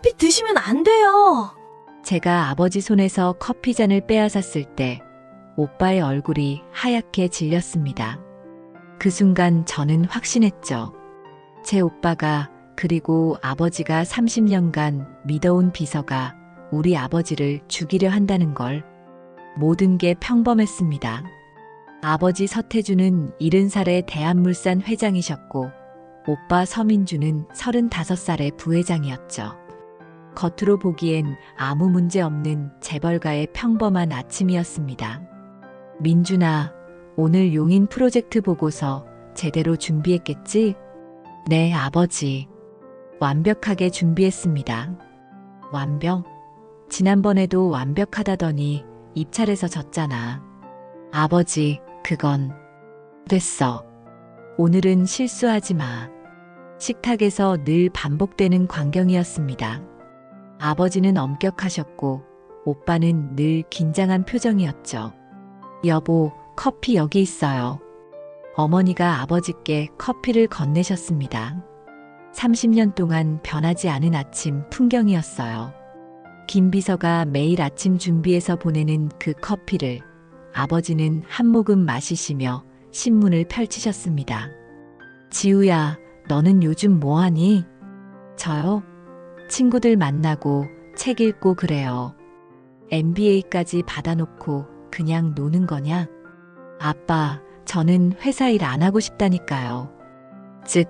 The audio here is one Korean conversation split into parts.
커피 드시면 안 돼요. 제가 아버지 손에서 커피잔을 빼앗았을 때 오빠의 얼굴이 하얗게 질렸습니다. 그 순간 저는 확신했죠. 제 오빠가 그리고 아버지가 30년간 믿어온 비서가 우리 아버지를 죽이려 한다는 걸. 모든 게 평범했습니다. 아버지 서태주는 70살의 대한물산 회장이셨고 오빠 서민주는 35살의 부회장이었죠. 겉으로 보기엔 아무 문제 없는 재벌가의 평범한 아침이었습니다. 민준아, 오늘 용인 프로젝트 보고서 제대로 준비했겠지? 네, 아버지. 완벽하게 준비했습니다. 완벽? 지난번에도 완벽하다더니 입찰에서 졌잖아. 아버지, 그건 됐어. 오늘은 실수하지 마. 식탁에서 늘 반복되는 광경이었습니다. 아버지는 엄격하셨고 오빠는 늘 긴장한 표정이었죠. 여보, 커피 여기 있어요. 어머니가 아버지께 커피를 건네셨습니다. 30년 동안 변하지 않은 아침 풍경이었어요. 김 비서가 매일 아침 준비해서 보내는 그 커피를 아버지는 한 모금 마시시며 신문을 펼치셨습니다. 지우야, 너는 요즘 뭐하니? 저요? 친구들 만나고 책 읽고 그래요. MBA까지 받아놓고 그냥 노는 거냐? 아빠, 저는 회사 일 안 하고 싶다니까요. 즉,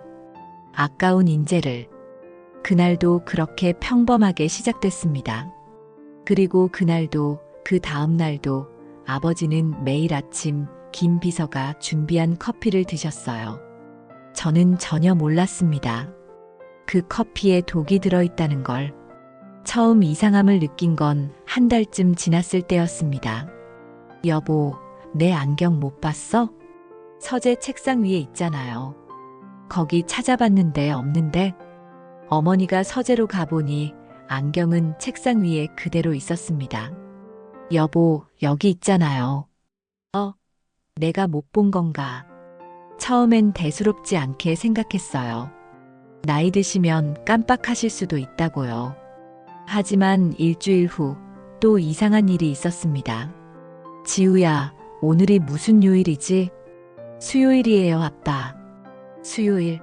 아까운 인재를. 그날도 그렇게 평범하게 시작됐습니다. 그리고 그날도 그 다음 날도 아버지는 매일 아침 김 비서가 준비한 커피를 드셨어요. 저는 전혀 몰랐습니다. 그 커피에 독이 들어있다는 걸. 처음 이상함을 느낀 건 한 달쯤 지났을 때였습니다. 여보, 내 안경 못 봤어? 서재 책상 위에 있잖아요. 거기 찾아봤는데 없는데? 어머니가 서재로 가보니 안경은 책상 위에 그대로 있었습니다. 여보, 여기 있잖아요. 내가 못 본 건가? 처음엔 대수롭지 않게 생각했어요. 나이 드시면 깜빡하실 수도 있다고요. 하지만 일주일 후 또 이상한 일이 있었습니다. 지우야, 오늘이 무슨 요일이지? 수요일이에요, 아빠. 수요일?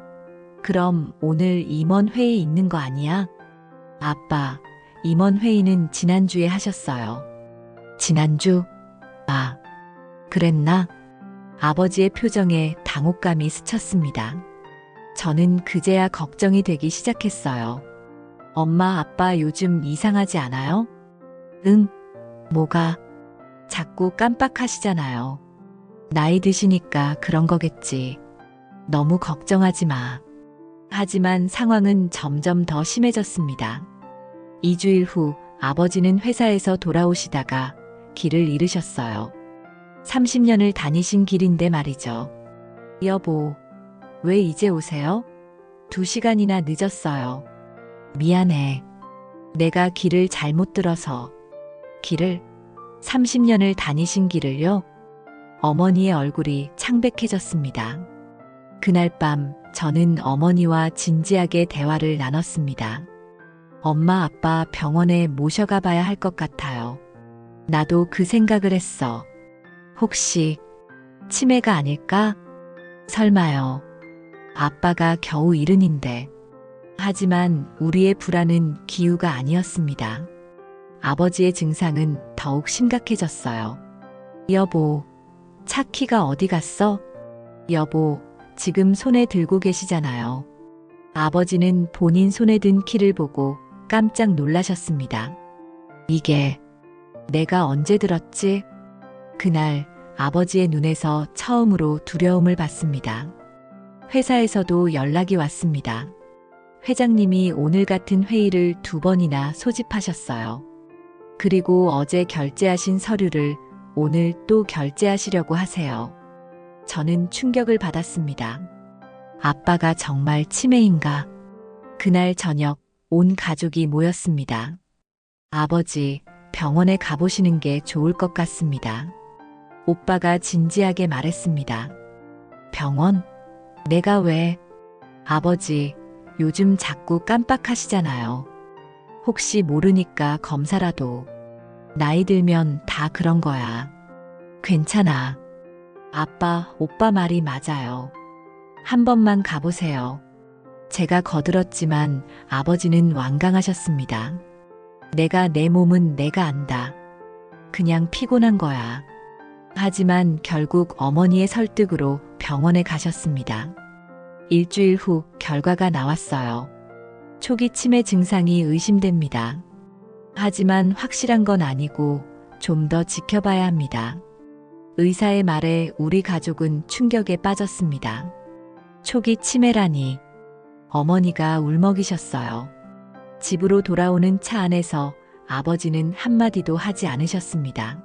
그럼 오늘 임원회의 있는 거 아니야? 아빠, 임원회의는 지난주에 하셨어요. 지난주? 아, 그랬나? 아버지의 표정에 당혹감이 스쳤습니다. 저는 그제야 걱정이 되기 시작했어요. 엄마, 아빠 요즘 이상하지 않아요? 응, 뭐가? 자꾸 깜빡하시잖아요. 나이 드시니까 그런 거겠지. 너무 걱정하지 마. 하지만 상황은 점점 더 심해졌습니다. 2주일 후 아버지는 회사에서 돌아오시다가 길을 잃으셨어요. 30년을 다니신 길인데 말이죠. 여보, 왜 이제 오세요? 2시간이나 늦었어요. 미안해. 내가 길을 잘못 들어서. 길을? 30년을 다니신 길을요? 어머니의 얼굴이 창백해졌습니다. 그날 밤 저는 어머니와 진지하게 대화를 나눴습니다. 엄마, 아빠 병원에 모셔가 봐야 할 것 같아요. 나도 그 생각을 했어. 혹시 치매가 아닐까? 설마요. 아빠가 겨우 70인데. 하지만 우리의 불안은 기우가 아니었습니다. 아버지의 증상은 더욱 심각해졌어요. 여보, 차 키가 어디 갔어? 여보, 지금 손에 들고 계시잖아요. 아버지는 본인 손에 든 키를 보고 깜짝 놀라셨습니다. 이게 내가 언제 들었지? 그날 아버지의 눈에서 처음으로 두려움을 봤습니다. 회사에서도 연락이 왔습니다. 회장님이 오늘 같은 회의를 2번이나 소집하셨어요. 그리고 어제 결제하신 서류를 오늘 또 결제하시려고 하세요. 저는 충격을 받았습니다. 아빠가 정말 치매인가? 그날 저녁 온 가족이 모였습니다. 아버지, 병원에 가보시는 게 좋을 것 같습니다. 오빠가 진지하게 말했습니다. 병원? 내가 왜? 아버지, 요즘 자꾸 깜빡하시잖아요. 혹시 모르니까 검사라도. 나이 들면 다 그런 거야. 괜찮아. 아빠, 오빠 말이 맞아요. 한 번만 가보세요. 제가 거들었지만 아버지는 완강하셨습니다. 내가 내 몸은 내가 안다. 그냥 피곤한 거야. 하지만 결국 어머니의 설득으로 병원에 가셨습니다. 일주일 후 결과가 나왔어요. 초기 치매 증상이 의심됩니다. 하지만 확실한 건 아니고 좀 더 지켜봐야 합니다. 의사의 말에 우리 가족은 충격에 빠졌습니다. 초기 치매라니. 어머니가 울먹이셨어요. 집으로 돌아오는 차 안에서 아버지는 한마디도 하지 않으셨습니다.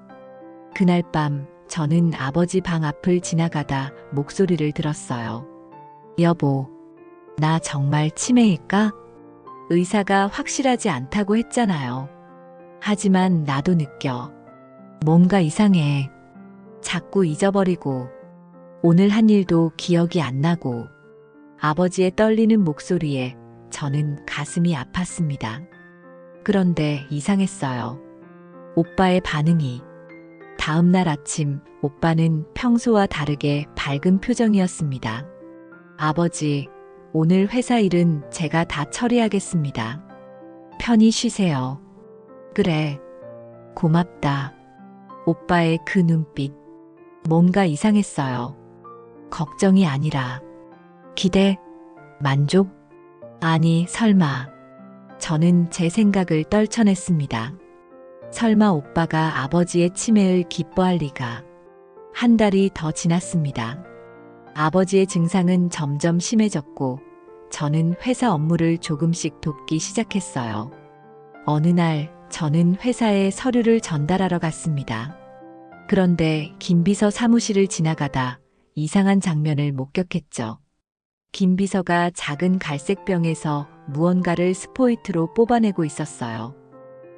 그날 밤 저는 아버지 방 앞을 지나가다 목소리를 들었어요. 여보, 나 정말 치매일까? 의사가 확실하지 않다고 했잖아요. 하지만 나도 느껴. 뭔가 이상해. 자꾸 잊어버리고 오늘 한 일도 기억이 안 나고. 아버지의 떨리는 목소리에 저는 가슴이 아팠습니다. 그런데 이상했어요. 오빠의 반응이. 다음 날 아침 오빠는 평소와 다르게 밝은 표정이었습니다. 아버지, 오늘 회사 일은 제가 다 처리하겠습니다. 편히 쉬세요. 그래. 고맙다. 오빠의 그 눈빛. 뭔가 이상했어요. 걱정이 아니라 기대, 만족? 아니, 설마. 저는 제 생각을 떨쳐냈습니다. 설마 오빠가 아버지의 치매를 기뻐할 리가. 한 달이 더 지났습니다. 아버지의 증상은 점점 심해졌고 저는 회사 업무를 조금씩 돕기 시작했어요. 어느 날 저는 회사에 서류를 전달하러 갔습니다. 그런데 김 비서 사무실을 지나가다 이상한 장면을 목격했죠. 김 비서가 작은 갈색 병에서 무언가를 스포이트로 뽑아내고 있었어요.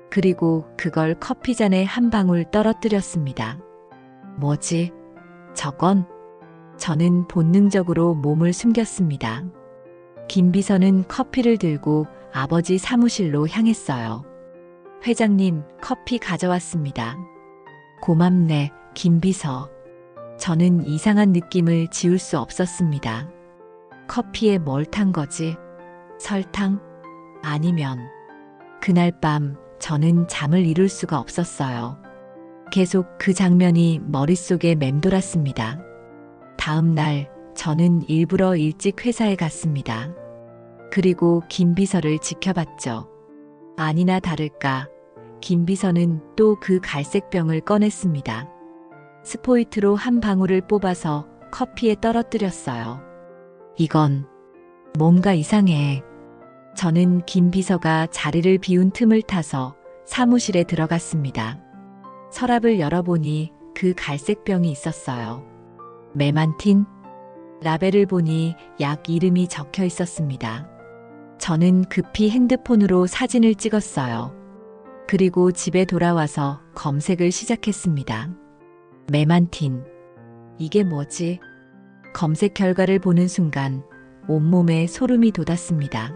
그리고 그걸 커피잔에 한 방울 떨어뜨렸습니다. 뭐지? 저건? 저는 본능적으로 몸을 숨겼습니다. 김 비서는 커피를 들고 아버지 사무실로 향했어요. 회장님, 커피 가져왔습니다. 고맙네, 김 비서. 저는 이상한 느낌을 지울 수 없었습니다. 커피에 뭘 탄 거지? 설탕? 아니면. 그날 밤 저는 잠을 이룰 수가 없었어요. 계속 그 장면이 머릿속에 맴돌았습니다. 다음 날 저는 일부러 일찍 회사에 갔습니다. 그리고 김 비서를 지켜봤죠. 아니나 다를까 김 비서는 또 그 갈색 병을 꺼냈습니다. 스포이트로 한 방울을 뽑아서 커피에 떨어뜨렸어요. 이건 뭔가 이상해. 저는 김 비서가 자리를 비운 틈을 타서 사무실에 들어갔습니다. 서랍을 열어보니 그 갈색 병이 있었어요. 메만틴? 라벨을 보니 약 이름이 적혀 있었습니다. 저는 급히 핸드폰으로 사진을 찍었어요. 그리고 집에 돌아와서 검색을 시작했습니다. 메만틴. 이게 뭐지? 검색 결과를 보는 순간 온몸에 소름이 돋았습니다.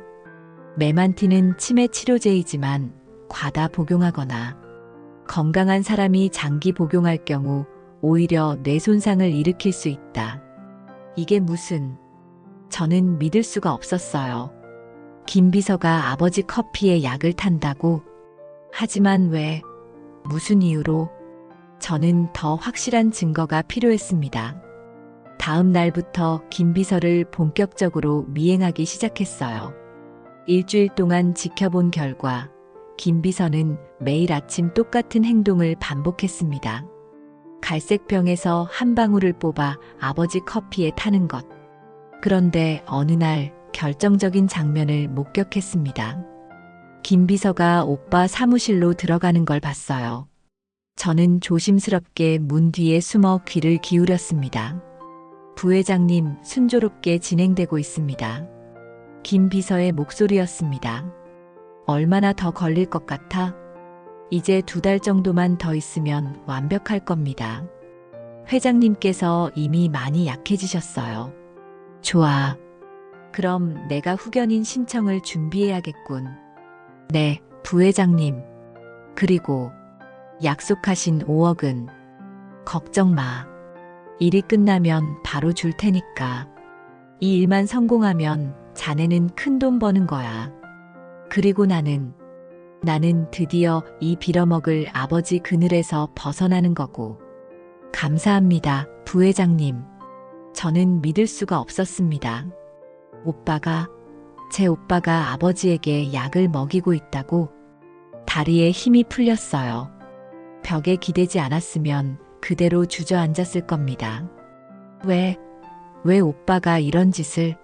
메만틴은 치매 치료제이지만 과다 복용하거나 건강한 사람이 장기 복용할 경우 오히려 뇌 손상을 일으킬 수 있다. 이게 무슨... 저는 믿을 수가 없었어요. 김 비서가 아버지 커피에 약을 탄다고? 하지만 왜? 무슨 이유로? 저는 더 확실한 증거가 필요했습니다. 다음 날부터 김 비서를 본격적으로 미행하기 시작했어요. 일주일 동안 지켜본 결과 김 비서는 매일 아침 똑같은 행동을 반복했습니다. 갈색 병에서 한 방울을 뽑아 아버지 커피에 타는 것. 그런데 어느 날 결정적인 장면을 목격했습니다. 김 비서가 오빠 사무실로 들어가는 걸 봤어요. 저는 조심스럽게 문 뒤에 숨어 귀를 기울였습니다. 부회장님, 순조롭게 진행되고 있습니다. 김 비서의 목소리였습니다. 얼마나 더 걸릴 것 같아? 이제 2달 정도만 더 있으면 완벽할 겁니다. 회장님께서 이미 많이 약해지셨어요. 좋아. 그럼 내가 후견인 신청을 준비해야겠군. 네, 부회장님, 그리고 약속하신 5억은 걱정 마. 일이 끝나면 바로 줄 테니까. 이 일만 성공하면 자네는 큰 돈 버는 거야. 그리고 나는 드디어 이 빌어먹을 아버지 그늘에서 벗어나는 거고. 감사합니다, 부회장님. 저는 믿을 수가 없었습니다. 제 오빠가 아버지에게 약을 먹이고 있다고. 다리에 힘이 풀렸어요. 벽에 기대지 않았으면 그대로 주저앉았을 겁니다. 왜 오빠가 이런 짓을?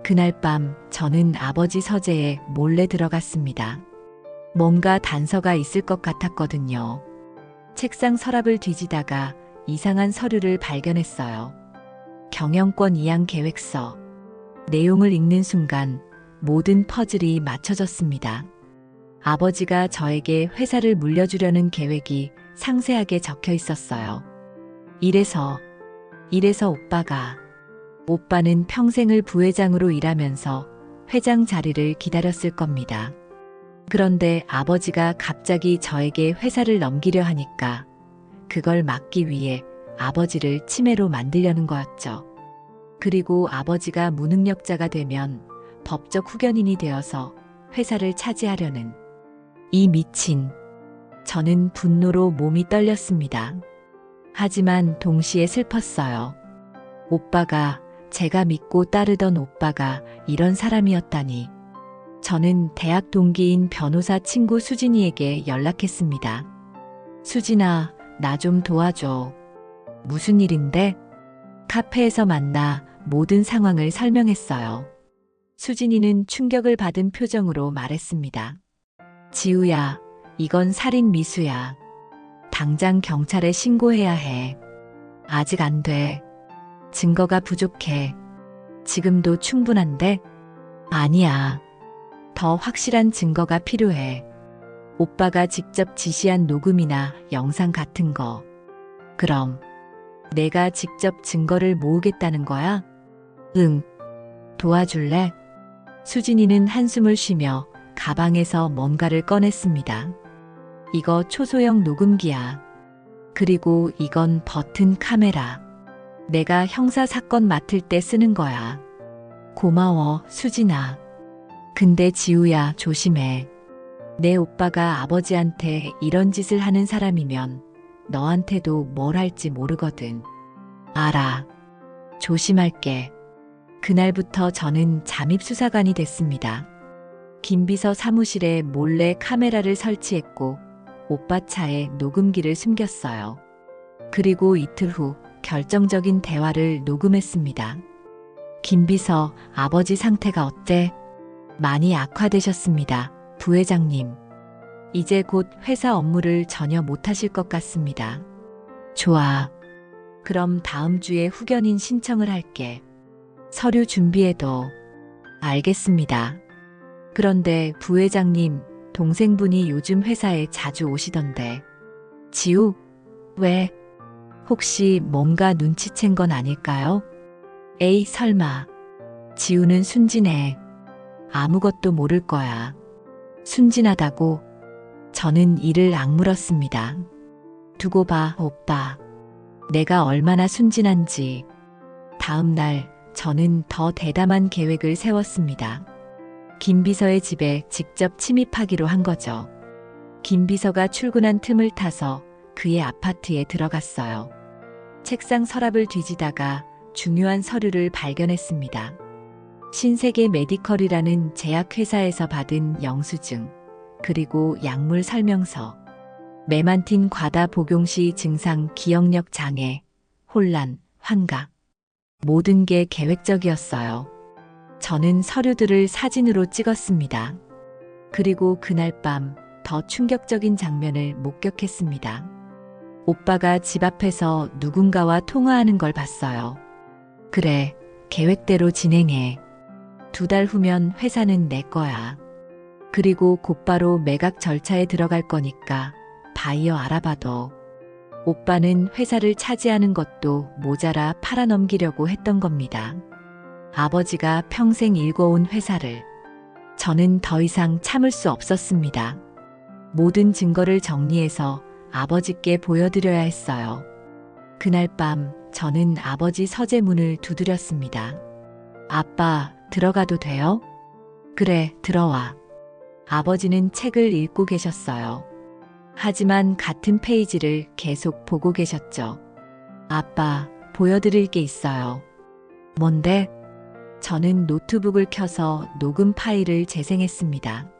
그날 밤 저는 아버지 서재에 몰래 들어갔습니다. 뭔가 단서가 있을 것 같았거든요. 책상 서랍을 뒤지다가 이상한 서류를 발견했어요. 경영권 이양 계획서. 내용을 읽는 순간 모든 퍼즐이 맞춰졌습니다. 아버지가 저에게 회사를 물려주려는 계획이 상세하게 적혀 있었어요. 이래서 오빠는 평생을 부회장으로 일하면서 회장 자리를 기다렸을 겁니다. 그런데 아버지가 갑자기 저에게 회사를 넘기려 하니까 그걸 막기 위해 아버지를 치매로 만들려는 거였죠. 그리고 아버지가 무능력자가 되면 법적 후견인이 되어서 회사를 차지하려는 이 미친. 저는 분노로 몸이 떨렸습니다. 하지만 동시에 슬펐어요. 제가 믿고 따르던 오빠가 이런 사람이었다니. 저는 대학 동기인 변호사 친구 수진이에게 연락했습니다. 수진아, 나 좀 도와줘. 무슨 일인데? 카페에서 만나 모든 상황을 설명했어요. 수진이는 충격을 받은 표정으로 말했습니다. 지우야, 이건 살인 미수야. 당장 경찰에 신고해야 해. 아직 안 돼. 증거가 부족해. 지금도 충분한데? 아니야. 더 확실한 증거가 필요해. 오빠가 직접 지시한 녹음이나 영상 같은 거. 그럼 내가 직접 증거를 모으겠다는 거야? 응. 도와줄래? 수진이는 한숨을 쉬며 가방에서 뭔가를 꺼냈습니다. 이거 초소형 녹음기야. 그리고 이건 버튼 카메라. 내가 형사 사건 맡을 때 쓰는 거야. 고마워, 수진아. 근데 지우야, 조심해. 내 오빠가 아버지한테 이런 짓을 하는 사람이면 너한테도 뭘 할지 모르거든. 알아. 조심할게. 그날부터 저는 잠입수사관이 됐습니다. 김비서 사무실에 몰래 카메라를 설치했고 오빠 차에 녹음기를 숨겼어요. 그리고 이틀 후 결정적인 대화를 녹음했습니다. 김비서, 아버지 상태가 어때? 많이 악화되셨습니다, 부회장님. 이제 곧 회사 업무를 전혀 못하실 것 같습니다. 좋아. 그럼 다음 주에 후견인 신청을 할게. 서류 준비해둬. 알겠습니다. 그런데 부회장님, 동생분이 요즘 회사에 자주 오시던데. 지우? 왜? 혹시 뭔가 눈치챈 건 아닐까요? 에이, 설마. 지우는 순진해. 아무것도 모를 거야. 순진하다고? 저는 이를 악물었습니다. 두고 봐, 오빠. 내가 얼마나 순진한지. 다음 날 저는 더 대담한 계획을 세웠습니다. 김 비서의 집에 직접 침입하기로 한 거죠. 김 비서가 출근한 틈을 타서 그의 아파트에 들어갔어요. 책상 서랍을 뒤지다가 중요한 서류를 발견했습니다. 신세계 메디컬이라는 제약회사에서 받은 영수증, 그리고 약물 설명서, 메만틴 과다 복용 시 증상 기억력 장애, 혼란, 환각. 모든 게 계획적이었어요. 저는 서류들을 사진으로 찍었습니다. 그리고 그날 밤 더 충격적인 장면을 목격했습니다. 오빠가 집 앞에서 누군가와 통화하는 걸 봤어요. 그래, 계획대로 진행해. 2달 후면 회사는 내 거야. 그리고 곧바로 매각 절차에 들어갈 거니까 바이어 알아봐도. 오빠는 회사를 차지하는 것도 모자라 팔아넘기려고 했던 겁니다. 아버지가 평생 일궈온 회사를. 저는 더 이상 참을 수 없었습니다. 모든 증거를 정리해서 아버지께 보여드려야 했어요. 그날 밤 저는 아버지 서재문을 두드렸습니다. 아빠, 들어가도 돼요? 그래, 들어와. 아버지는 책을 읽고 계셨어요. 하지만 같은 페이지를 계속 보고 계셨죠. 아빠, 보여드릴 게 있어요. 뭔데? 저는 노트북을 켜서 녹음 파일을 재생했습니다.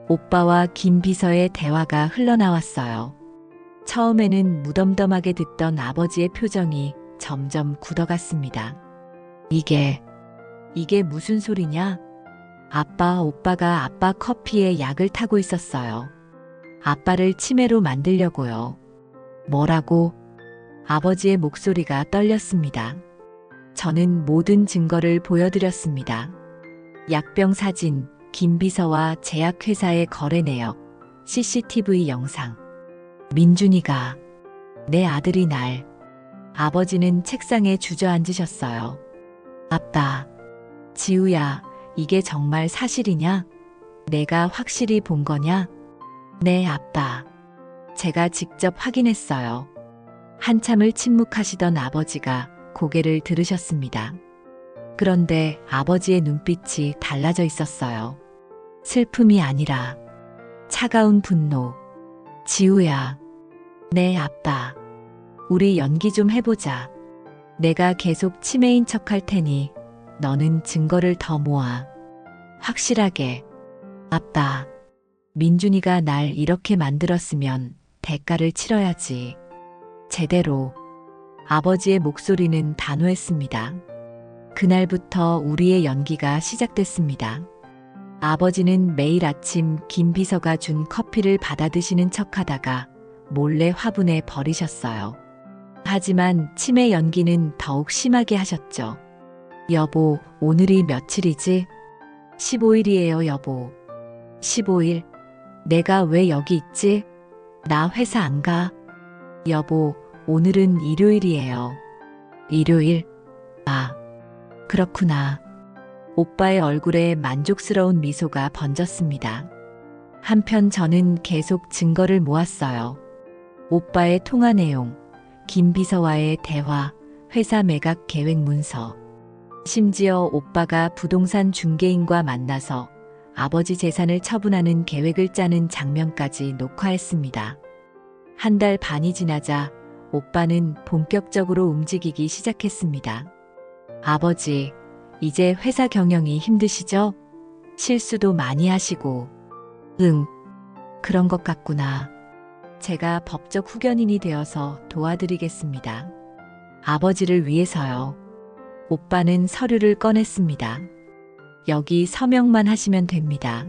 오빠와 김 비서의 대화가 흘러나왔어요. 처음에는 무덤덤하게 듣던 아버지의 표정이 점점 굳어갔습니다. 이게 무슨 소리냐? 오빠가 아빠 커피에 약을 타고 있었어요. 아빠를 치매로 만들려고요. 뭐라고? 아버지의 목소리가 떨렸습니다. 저는 모든 증거를 보여드렸습니다. 약병 사진, 김 비서와 제약회사의 거래 내역, CCTV 영상. 민준이가, 내 아들이 날. 아버지는 책상에 주저앉으셨어요. 아빠, 지우야, 이게 정말 사실이냐? 내가 확실히 본 거냐? 네, 아빠. 제가 직접 확인했어요. 한참을 침묵하시던 아버지가 고개를 들으셨습니다. 그런데 아버지의 눈빛이 달라져 있었어요. 슬픔이 아니라 차가운 분노. 지우야. 네, 아빠. 우리 연기 좀 해보자. 내가 계속 치매인 척할 테니 너는 증거를 더 모아. 확실하게. 아빠. 민준이가 날 이렇게 만들었으면 대가를 치러야지. 제대로. 아버지의 목소리는 단호했습니다. 그날부터 우리의 연기가 시작됐습니다. 아버지는 매일 아침 김 비서가 준 커피를 받아 드시는 척하다가 몰래 화분에 버리셨어요. 하지만 치매 연기는 더욱 심하게 하셨죠. 여보, 오늘이 며칠이지? 15일이에요, 여보. 15일? 내가 왜 여기 있지? 나 회사 안 가. 여보, 오늘은 일요일이에요. 일요일? 아, 그렇구나. 오빠의 얼굴에 만족스러운 미소가 번졌습니다. 한편 저는 계속 증거를 모았어요. 오빠의 통화 내용, 김 비서와의 대화, 회사 매각 계획 문서. 심지어 오빠가 부동산 중개인과 만나서 아버지 재산을 처분하는 계획을 짜는 장면까지 녹화했습니다. 한 달 반이 지나자 오빠는 본격적으로 움직이기 시작했습니다. 아버지, 이제 회사 경영이 힘드시죠? 실수도 많이 하시고. 응, 그런 것 같구나. 제가 법적 후견인이 되어서 도와드리겠습니다. 아버지를 위해서요. 오빠는 서류를 꺼냈습니다. 여기 서명만 하시면 됩니다.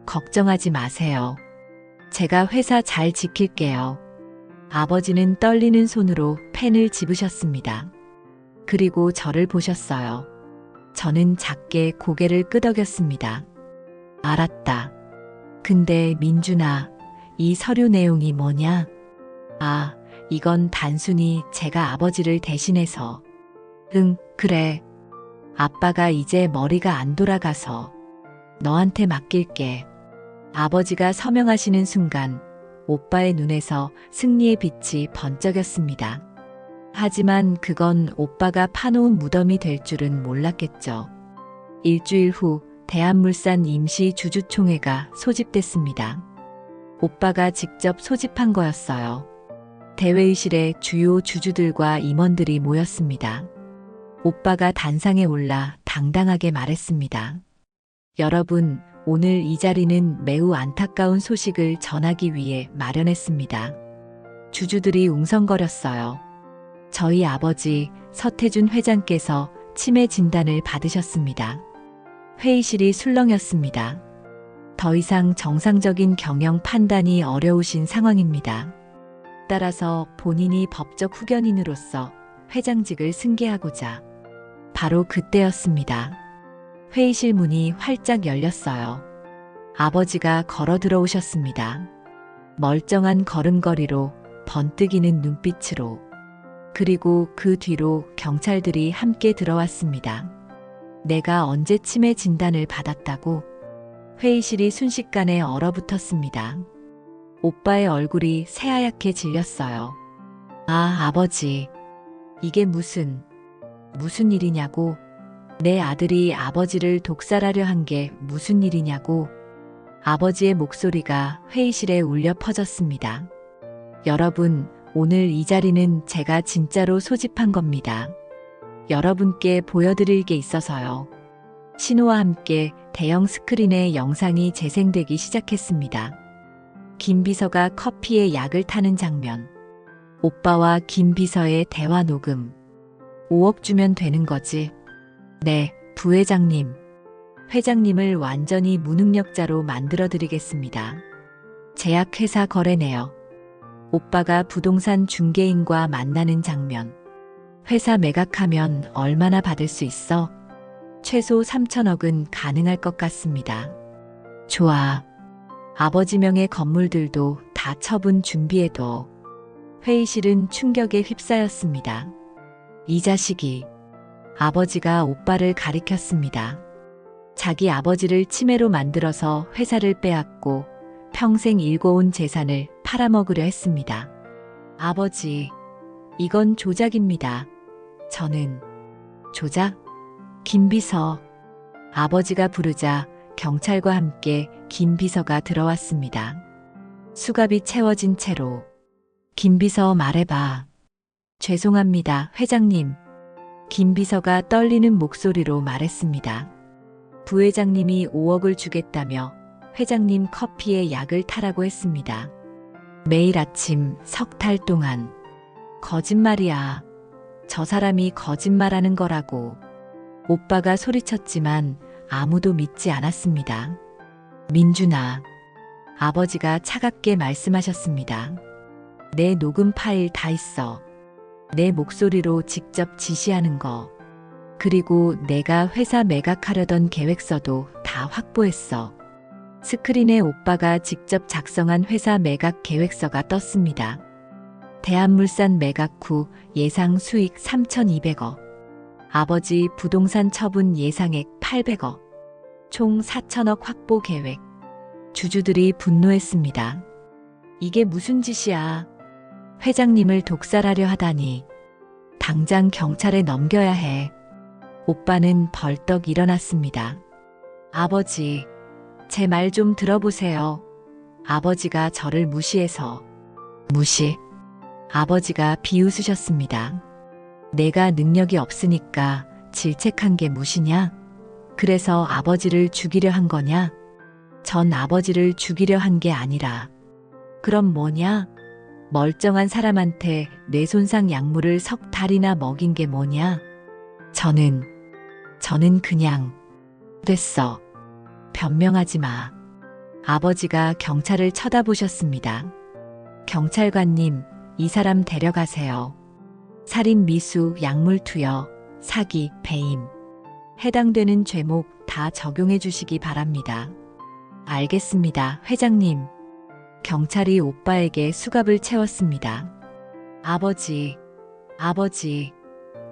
걱정하지 마세요. 제가 회사 잘 지킬게요. 아버지는 떨리는 손으로 펜을 집으셨습니다. 그리고 저를 보셨어요. 저는 작게 고개를 끄덕였습니다. 알았다. 근데 민준아, 이 서류 내용이 뭐냐? 아, 이건 단순히 제가 아버지를 대신해서. 응, 그래. 아빠가 이제 머리가 안 돌아가서 너한테 맡길게. 아버지가 서명하시는 순간 오빠의 눈에서 승리의 빛이 번쩍였습니다. 하지만 그건 오빠가 파놓은 무덤이 될 줄은 몰랐겠죠. 일주일 후 대한물산 임시주주총회가 소집됐습니다. 오빠가 직접 소집한 거였어요. 대회의실에 주요 주주들과 임원들이 모였습니다. 오빠가 단상에 올라 당당하게 말했습니다. 여러분, 오늘 이 자리는 매우 안타까운 소식을 전하기 위해 마련했습니다. 주주들이 웅성거렸어요. 저희 아버지 서태준 회장께서 치매 진단을 받으셨습니다. 회의실이 술렁였습니다. 더 이상 정상적인 경영 판단이 어려우신 상황입니다. 따라서 본인이 법적 후견인으로서 회장직을 승계하고자. 바로 그때였습니다. 회의실 문이 활짝 열렸어요. 아버지가 걸어 들어오셨습니다. 멀쩡한 걸음걸이로 번뜩이는 눈빛으로. 그리고 그 뒤로 경찰들이 함께 들어왔습니다. 내가 언제 치매 진단을 받았다고? 회의실이 순식간에 얼어붙었습니다. 오빠의 얼굴이 새하얗게 질렸어요. 아, 아버지. 이게 무슨 일이냐고. 내 아들이 아버지를 독살하려 한 게 무슨 일이냐고. 아버지의 목소리가 회의실에 울려 퍼졌습니다. 여러분, 오늘 이 자리는 제가 진짜로 소집한 겁니다. 여러분께 보여드릴 게 있어서요. 신호와 함께 대형 스크린에 영상이 재생되기 시작했습니다. 김 비서가 커피에 약을 타는 장면. 오빠와 김 비서의 대화 녹음. 5억 주면 되는 거지. 네, 부회장님. 회장님을 완전히 무능력자로 만들어드리겠습니다. 제약회사 거래네요. 오빠가 부동산 중개인과 만나는 장면. 회사 매각하면 얼마나 받을 수 있어? 최소 3천억은 가능할 것 같습니다. 좋아. 아버지 명의 건물들도 다 처분 준비해둬. 회의실은 충격에 휩싸였습니다. 이 자식이. 아버지가 오빠를 가리켰습니다. 자기 아버지를 치매로 만들어서 회사를 빼앗고 평생 일궈온 재산을 팔아먹으려 했습니다. 아버지, 이건 조작입니다. 저는 조작? 김 비서. 아버지가 부르자 경찰과 함께 김 비서가 들어왔습니다. 수갑이 채워진 채로. 김 비서 말해봐. 죄송합니다, 회장님. 김 비서가 떨리는 목소리로 말했습니다. 부회장님이 5억을 주겠다며 회장님 커피에 약을 타라고 했습니다. 매일 아침 석 달 동안. 거짓말이야. 저 사람이 거짓말하는 거라고. 오빠가 소리쳤지만 아무도 믿지 않았습니다. 민준아. 아버지가 차갑게 말씀하셨습니다. 내 녹음 파일 다 있어. 내 목소리로 직접 지시하는 거. 그리고 내가 회사 매각하려던 계획서도 다 확보했어. 스크린에 오빠가 직접 작성한 회사 매각 계획서가 떴습니다. 대한물산 매각 후 예상 수익 3,200억. 아버지 부동산 처분 예상액 800억. 총 4천억 확보 계획. 주주들이 분노했습니다. 이게 무슨 짓이야. 회장님을 독살하려 하다니. 당장 경찰에 넘겨야 해. 오빠는 벌떡 일어났습니다. 아버지, 제 말 좀 들어보세요. 아버지가 저를 무시해서. 무시? 아버지가 비웃으셨습니다. 내가 능력이 없으니까 질책한 게 무시냐? 그래서 아버지를 죽이려 한 거냐? 전 아버지를 죽이려 한 게 아니라. 그럼 뭐냐? 멀쩡한 사람한테 뇌손상 약물을 석 달이나 먹인 게 뭐냐? 저는 그냥 됐어. 변명하지 마. 아버지가 경찰을 쳐다보셨습니다. 경찰관님, 이 사람 데려가세요. 살인, 미수, 약물 투여, 사기, 배임. 해당되는 죄목 다 적용해 주시기 바랍니다. 알겠습니다, 회장님. 경찰이 오빠에게 수갑을 채웠습니다. 아버지,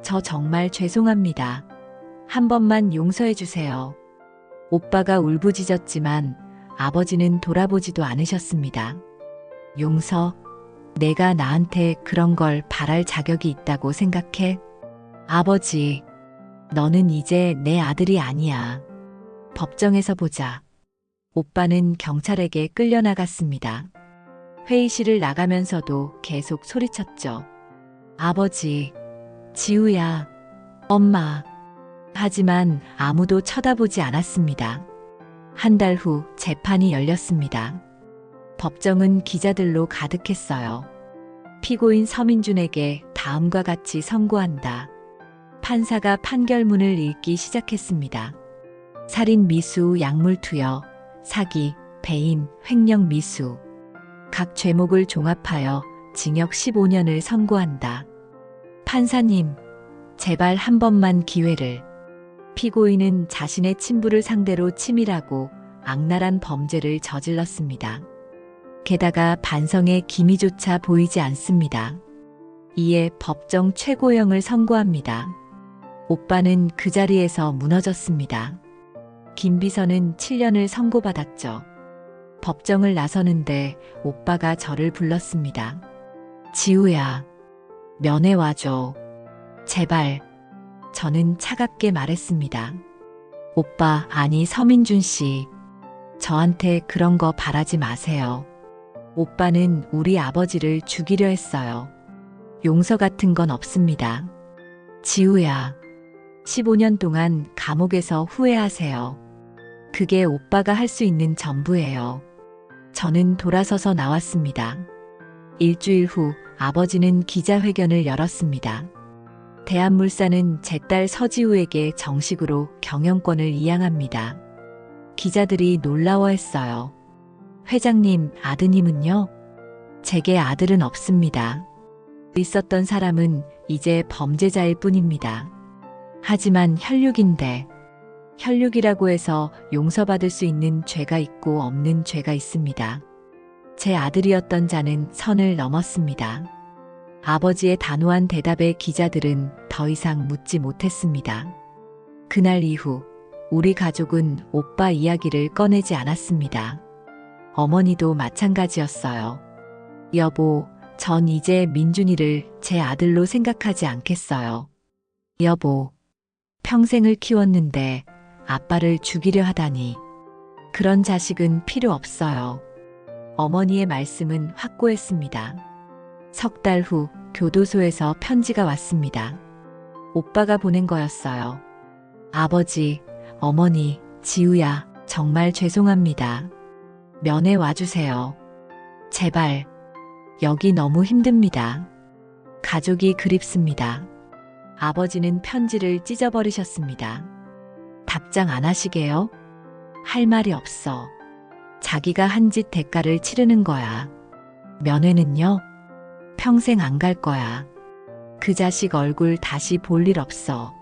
저 정말 죄송합니다. 한 번만 용서해 주세요. 오빠가 울부짖었지만 아버지는 돌아보지도 않으셨습니다. 용서? 내가 나한테 그런 걸 바랄 자격이 있다고 생각해? 아버지, 너는 이제 내 아들이 아니야. 법정에서 보자. 오빠는 경찰에게 끌려나갔습니다. 회의실을 나가면서도 계속 소리쳤죠. 아버지, 지우야, 엄마. 하지만 아무도 쳐다보지 않았습니다. 한 달 후 재판이 열렸습니다. 법정은 기자들로 가득했어요. 피고인 서민준에게 다음과 같이 선고한다. 판사가 판결문을 읽기 시작했습니다. 살인, 미수, 약물 투여, 사기, 배임, 횡령, 미수. 각 죄목을 종합하여 징역 15년을 선고한다. 판사님, 제발 한 번만 기회를. 피고인은 자신의 친부를 상대로 치밀하고 악랄한 범죄를 저질렀습니다. 게다가 반성의 기미조차 보이지 않습니다. 이에 법정 최고형을 선고합니다. 오빠는 그 자리에서 무너졌습니다. 김 비서는 7년을 선고받았죠. 법정을 나서는데 오빠가 저를 불렀습니다. 지우야, 면회 와줘. 제발. 저는 차갑게 말했습니다. 오빠, 아니 서민준 씨. 저한테 그런 거 바라지 마세요. 오빠는 우리 아버지를 죽이려 했어요. 용서 같은 건 없습니다. 지우야, 15년 동안 감옥에서 후회하세요. 그게 오빠가 할 수 있는 전부예요. 저는 돌아서서 나왔습니다. 일주일 후 아버지는 기자회견을 열었습니다. 대한물산은 제 딸 서지우에게 정식으로 경영권을 이양합니다. 기자들이 놀라워했어요. 회장님, 아드님은요? 제게 아들은 없습니다. 있었던 사람은 이제 범죄자일 뿐입니다. 하지만 혈육인데, 혈육이라고 해서 용서받을 수 있는 죄가 있고 없는 죄가 있습니다. 제 아들이었던 자는 선을 넘었습니다. 아버지의 단호한 대답에 기자들은 더 이상 묻지 못했습니다. 그날 이후 우리 가족은 오빠 이야기를 꺼내지 않았습니다. 어머니도 마찬가지였어요. 여보, 전 이제 민준이를 제 아들로 생각하지 않겠어요. 여보, 평생을 키웠는데 아빠를 죽이려 하다니. 그런 자식은 필요 없어요. 어머니의 말씀은 확고했습니다. 석 달 후 교도소에서 편지가 왔습니다. 오빠가 보낸 거였어요. 아버지, 어머니, 지우야, 정말 죄송합니다. 면회 와주세요. 제발. 여기 너무 힘듭니다. 가족이 그립습니다. 아버지는 편지를 찢어버리셨습니다. 답장 안 하시게요? 할 말이 없어. 자기가 한 짓 대가를 치르는 거야. 면회는요? 평생 안 갈 거야. 그 자식 얼굴 다시 볼 일 없어.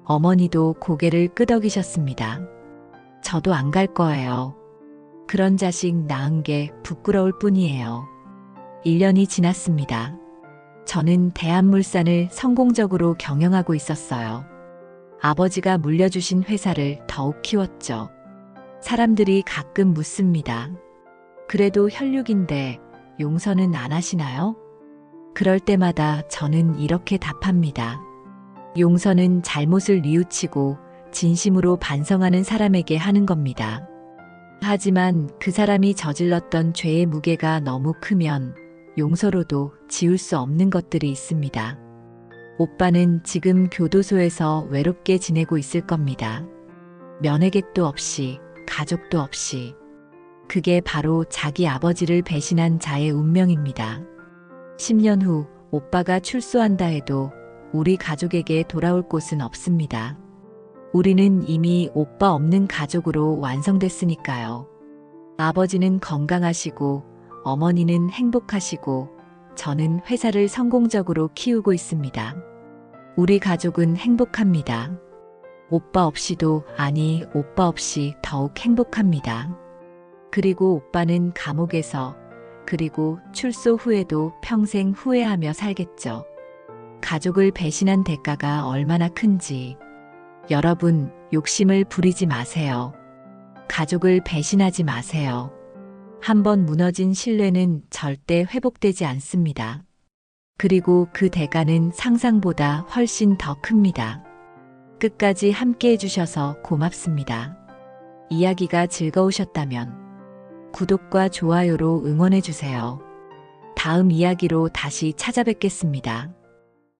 어머니도 고개를 끄덕이셨습니다. 저도 안 갈 거예요. 그런 자식 낳은 게 부끄러울 뿐이에요. 1년이 지났습니다. 저는 대한물산을 성공적으로 경영하고 있었어요. 아버지가 물려주신 회사를 더욱 키웠죠. 사람들이 가끔 묻습니다. 그래도 혈육인데 용서는 안 하시나요? 그럴 때마다 저는 이렇게 답합니다. 용서는 잘못을 뉘우치고 진심으로 반성하는 사람에게 하는 겁니다. 하지만 그 사람이 저질렀던 죄의 무게가 너무 크면 용서로도 지울 수 없는 것들이 있습니다. 오빠는 지금 교도소에서 외롭게 지내고 있을 겁니다. 면회객도 없이, 가족도 없이. 그게 바로 자기 아버지를 배신한 자의 운명입니다. 10년 후 오빠가 출소한다 해도 우리 가족에게 돌아올 곳은 없습니다. 우리는 이미 오빠 없는 가족으로 완성됐으니까요. 아버지는 건강하시고 어머니는 행복하시고 저는 회사를 성공적으로 키우고 있습니다. 우리 가족은 행복합니다. 오빠 없이도, 아니, 오빠 없이 더욱 행복합니다. 그리고 오빠는 감옥에서, 그리고 출소 후에도 평생 후회하며 살겠죠. 가족을 배신한 대가가 얼마나 큰지. 여러분, 욕심을 부리지 마세요. 가족을 배신하지 마세요. 한번 무너진 신뢰는 절대 회복되지 않습니다. 그리고 그 대가는 상상보다 훨씬 더 큽니다. 끝까지 함께 해주셔서 고맙습니다. 이야기가 즐거우셨다면 구독과 좋아요로 응원해주세요. 다음 이야기로 다시 찾아뵙겠습니다.